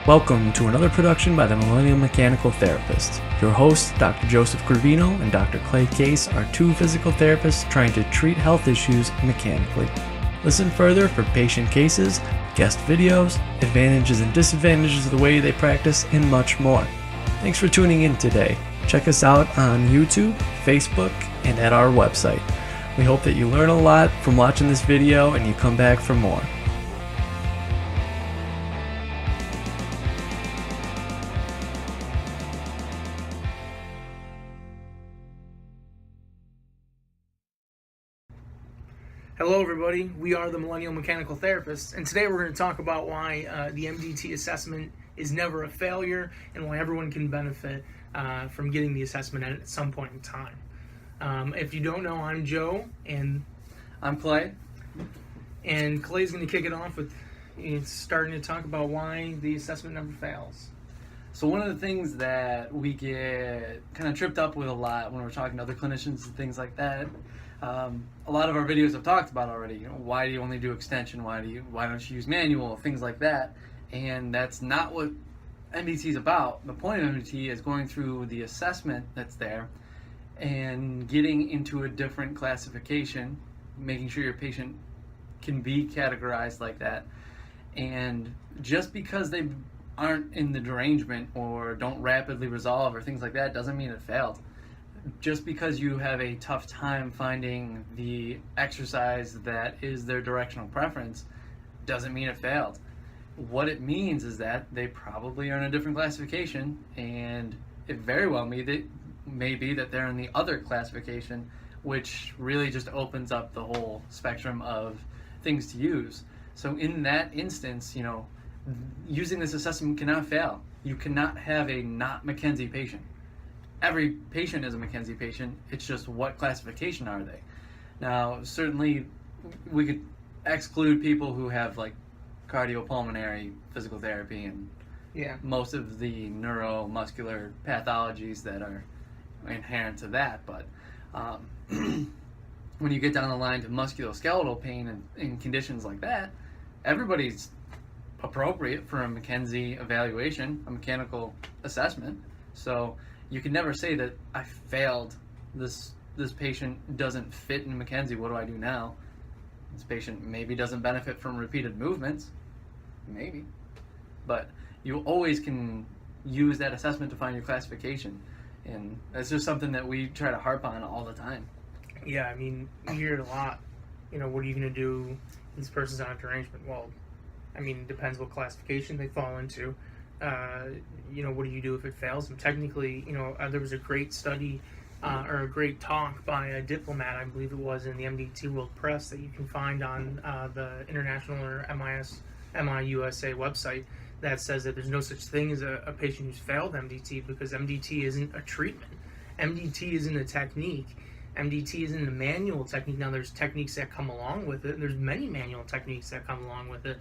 Welcome to another production by the Millennial Mechanical Therapist. Your hosts, Dr. Joseph Gravino and Dr. Clay Case, are two physical therapists trying to treat health issues mechanically. Listen further for patient cases, guest videos, advantages and disadvantages of the way they practice, and much more. Thanks for tuning in today. Check us out on YouTube, Facebook, and at our website. We hope that you learn a lot from watching this video and you come back for more. Hello everybody, we are the Millennial Mechanical Therapists, and today we're going to talk about why the MDT assessment is never a failure and why everyone can benefit from getting the assessment at some point in time. If you don't know, I'm Joe, and I'm Clay. And Clay's going to kick it off with starting to talk about why the assessment never fails. So one of the things that we get kind of tripped up with a lot when we're talking to other clinicians and things like that, a lot of our videos have talked about already. Why do you only do extension? Why don't you use manual? Things like that. And that's not what MDT is about. The point of MDT is going through the assessment that's there and getting into a different classification, making sure your patient can be categorized like that. And just because they aren't in the derangement or don't rapidly resolve or things like that doesn't mean it failed. Just because you have a tough time finding the exercise that is their directional preference doesn't mean it failed. What it means is that they probably are in a different classification, and it very well may be that they're in the other classification, which really just opens up the whole spectrum of things to use. So in that instance, using this assessment cannot fail. You cannot have a not McKenzie patient. Every patient is a McKenzie patient. It's just what classification are they? Now, certainly we could exclude people who have like cardiopulmonary physical therapy and most of the neuromuscular pathologies that are inherent to that. But when you get down the line to musculoskeletal pain and conditions like that, everybody's appropriate for a McKenzie evaluation, a mechanical assessment. So you can never say that I failed. This patient doesn't fit in McKenzie. What do I do now? This patient maybe doesn't benefit from repeated movements. Maybe. But you always can use that assessment to find your classification. And that's just something that we try to harp on all the time. Yeah, I mean, you hear it a lot. What are you going to do if this person's on a derangement? Well, I mean, it depends what classification they fall into. What do you do if it fails? And technically, there was a great study or a great talk by a diplomat, I believe it was, in the MDT World Press that you can find on the International or MIUSA website that says that there's no such thing as a patient who's failed MDT because MDT isn't a treatment. MDT isn't a technique. MDT isn't a manual technique. Now, there's techniques that come along with it. There's many manual techniques that come along with it.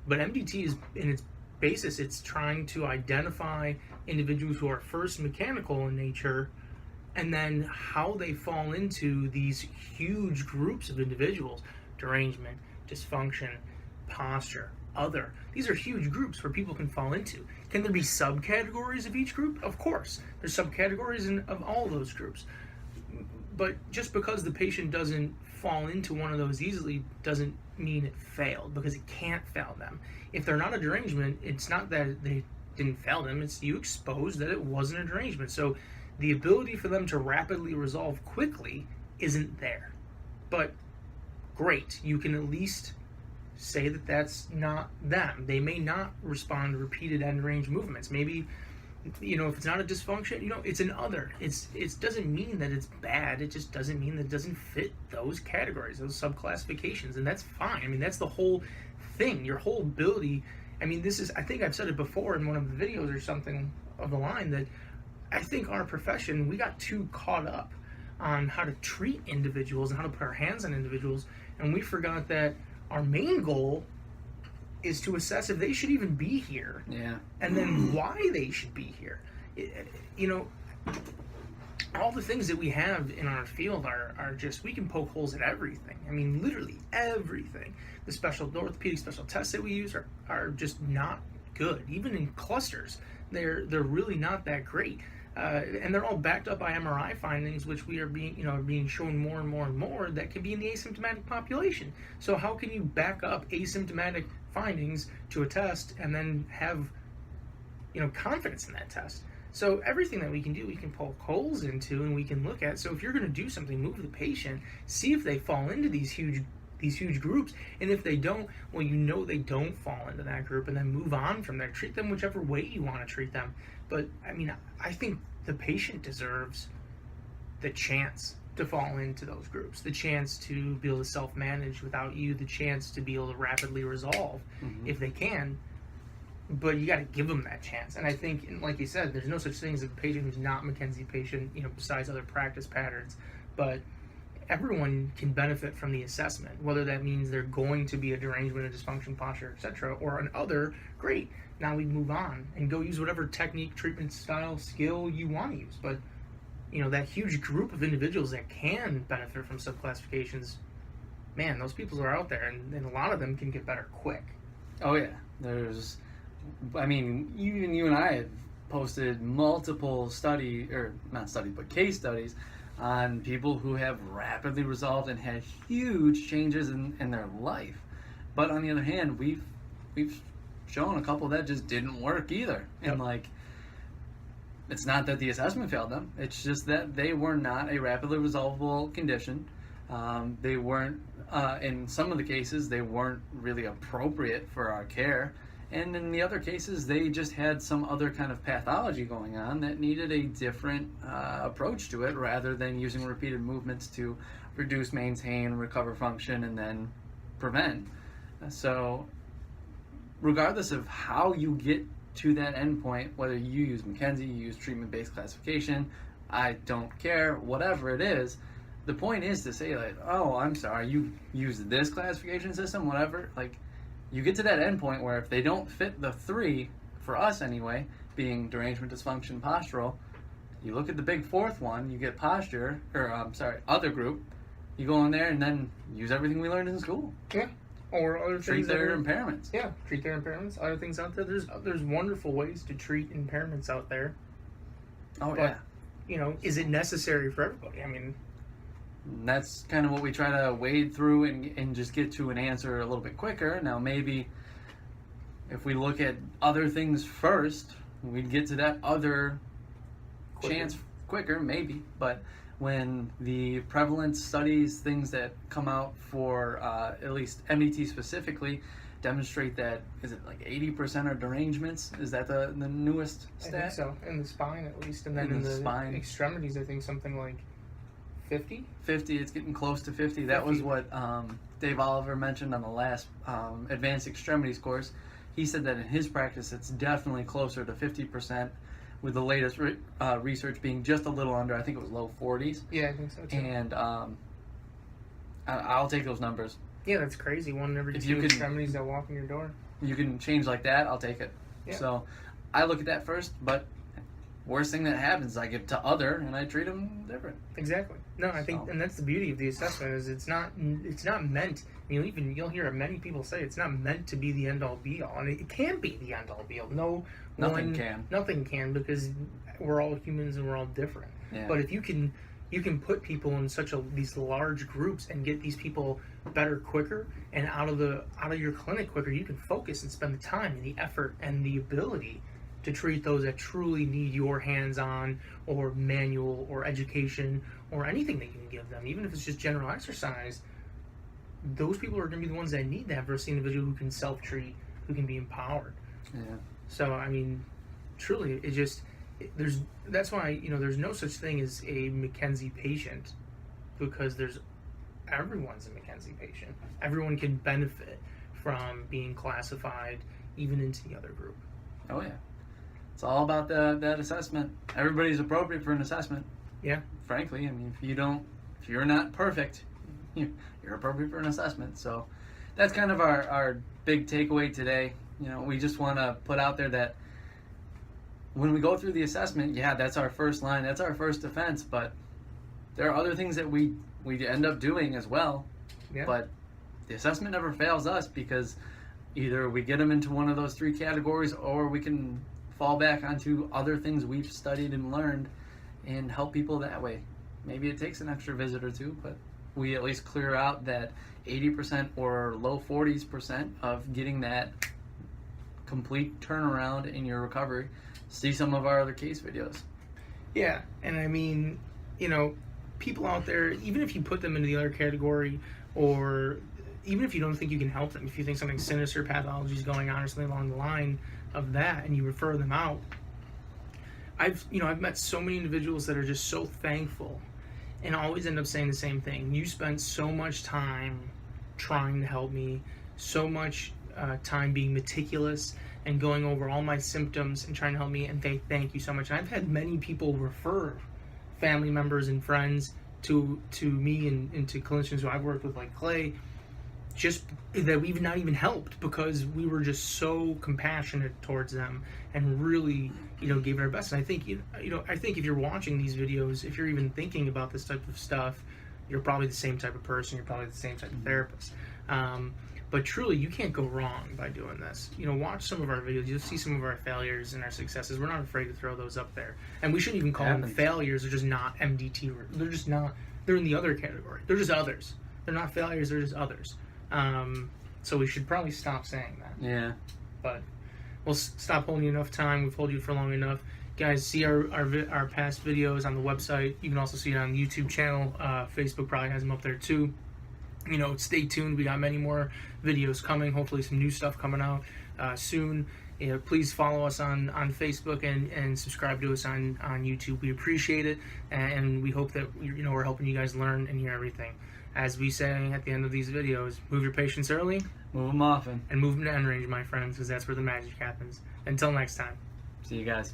But MDT is, in its basis, it's trying to identify individuals who are first mechanical in nature and then how they fall into these huge groups of individuals: derangement, dysfunction, posture, other. These are huge groups where people can fall into. Can there be subcategories of each group? Of course. There's subcategories of all those groups. But just because the patient doesn't fall into one of those easily doesn't mean it failed, because it can't fail them. If they're not a derangement, it's not that they didn't fail them, it's you exposed that it wasn't a derangement. So the ability for them to rapidly resolve quickly isn't there. But great, you can at least say that that's not them. They may not respond to repeated end range movements. Maybe, if it's not a dysfunction, it's an other. It doesn't mean that it's bad. It just doesn't mean that it doesn't fit those categories, those subclassifications, and that's fine. I mean, that's the whole thing. Your whole ability. I mean, I think I've said it before in one of the videos or something of the line that I think our profession, we got too caught up on how to treat individuals and how to put our hands on individuals, and we forgot that our main goal is to assess if they should even be here. Yeah. And then why they should be here. All the things that we have in our field are just, we can poke holes at everything. I mean, literally everything. The orthopedic special tests that we use are just not good. Even in clusters, they're really not that great. And they're all backed up by MRI findings, which we are being shown more and more and more that can be in the asymptomatic population. So how can you back up asymptomatic findings to a test and then have confidence in that test? So everything that we can do, we can poke holes into, and we can look at. So if you're going to do something, move the patient, see if they fall into these huge groups, and if they don't, well, they don't fall into that group, and then move on from there. Treat them whichever way you want to treat them. But I mean, I think the patient deserves the chance to fall into those groups, the chance to be able to self-manage without you, the chance to be able to rapidly resolve if they can. But you got to give them that chance. And I think, like you said, there's no such thing as a patient who's not McKenzie patient, besides other practice patterns. But everyone can benefit from the assessment, whether that means they're going to be a derangement, a dysfunction, posture, etc., or an other. Great. Now we move on and go use whatever technique, treatment style, skill you want to use. But that huge group of individuals that can benefit from subclassifications, man, those people are out there, and a lot of them can get better quick. Oh yeah, even you and I have posted multiple case studies on people who have rapidly resolved and had huge changes in their life. But on the other hand, we've shown a couple that just didn't work either. Yep. And it's not that the assessment failed them. It's just that they were not a rapidly resolvable condition. They weren't, in some of the cases, they weren't really appropriate for our care. And in the other cases, they just had some other kind of pathology going on that needed a different approach to it, rather than using repeated movements to reduce, maintain, recover function, and then prevent. So regardless of how you get to that endpoint, whether you use McKenzie, you use treatment-based classification, I don't care, whatever it is, the point is to say, oh, I'm sorry, you use this classification system, whatever. You get to that endpoint where if they don't fit the three, for us anyway, being derangement, dysfunction, postural, you look at the big fourth one, you get posture, other group, you go in there and then use everything we learned in school. Yeah. Or other treat things their impairments. Yeah, treat their impairments. Other things out there. There's wonderful ways to treat impairments out there. Oh, but, is it necessary for everybody? I mean, that's kind of what we try to wade through and just get to an answer a little bit quicker. Now, maybe if we look at other things first, we'd get to that other chance quicker, maybe. But when the prevalence studies, things that come out for at least MDT specifically, demonstrate that, is it 80% are derangements? Is that the newest stat? I think so, in the spine at least. And then in the spine. Extremities, I think something like 50? 50, it's getting close to 50. That was what Dave Oliver mentioned on the last advanced extremities course. He said that in his practice it's definitely closer to 50%, with the latest research being just a little under, I think it was low 40s. Yeah, I think so too. And I'll take those numbers. Yeah, that's crazy. One in every two extremities that walk in your door. You can change like that, I'll take it. Yeah. So I look at that first, but worst thing that happens is I get to other and I treat them different. Exactly. No, I think, and that's the beauty of the assessment, is it's not meant. You'll hear many people say it's not meant to be the end all be all, and it can't be the end all be all. Nothing can, because we're all humans and we're all different. Yeah. But if you can put people in these large groups and get these people better quicker and out of your clinic quicker, you can focus and spend the time and the effort and the ability to treat those that truly need your hands-on or manual or education or anything that you can give them, even if it's just general exercise. Those people are going to be the ones that need that versus the individual who can self-treat, who can be empowered. Yeah. So, truly, that's why, there's no such thing as a McKenzie patient, because everyone's a McKenzie patient. Everyone can benefit from being classified even into the other group. Oh, yeah. It's all about that assessment. Everybody's appropriate for an assessment. Yeah. Frankly, if you're not perfect, you're appropriate for an assessment. So that's kind of our big takeaway today. We just want to put out there that when we go through the assessment, yeah, that's our first line, that's our first defense, but there are other things that we end up doing as well. Yeah. But the assessment never fails us, because either we get them into one of those three categories, or we can fall back onto other things we've studied and learned and help people that way. Maybe it takes an extra visit or two, but we at least clear out that 80% or low 40% of getting that complete turnaround in your recovery. See some of our other case videos. Yeah, and I mean, you know, people out there, even if you put them into the other category, or even if you don't think you can help them, if you think something sinister pathology is going on or something along the line of that, and you refer them out, I've met so many individuals that are just so thankful and always end up saying the same thing. You spent so much time trying to help me, so much time being meticulous and going over all my symptoms and trying to help me, and they thank you so much. And I've had many people refer family members and friends to me and to clinicians who I've worked with, like Clay, just that we've not even helped because we were just so compassionate towards them and really, gave it our best. And I think, I think if you're watching these videos, if you're even thinking about this type of stuff, you're probably the same type of person, you're probably the same type of therapist. But truly, you can't go wrong by doing this. Watch some of our videos. You'll see some of our failures and our successes. We're not afraid to throw those up there. And we shouldn't even call them failures. They're just not MDT. They're just not. They're in the other category. They're just others. They're not failures. They're just others. So we should probably stop saying that. Yeah. But we'll stop holding you enough time. We've held you for long enough. Guys, see our past videos on the website. You can also see it on the YouTube channel. Facebook probably has them up there too. Stay tuned. We got many more videos coming. Hopefully some new stuff coming out soon. Please follow us on Facebook and subscribe to us on YouTube. We appreciate it, and we hope that we're helping you guys learn and hear everything. As we say at the end of these videos, move your patients early, move them often, and move them to end range, my friends, because that's where the magic happens. Until next time. See you guys.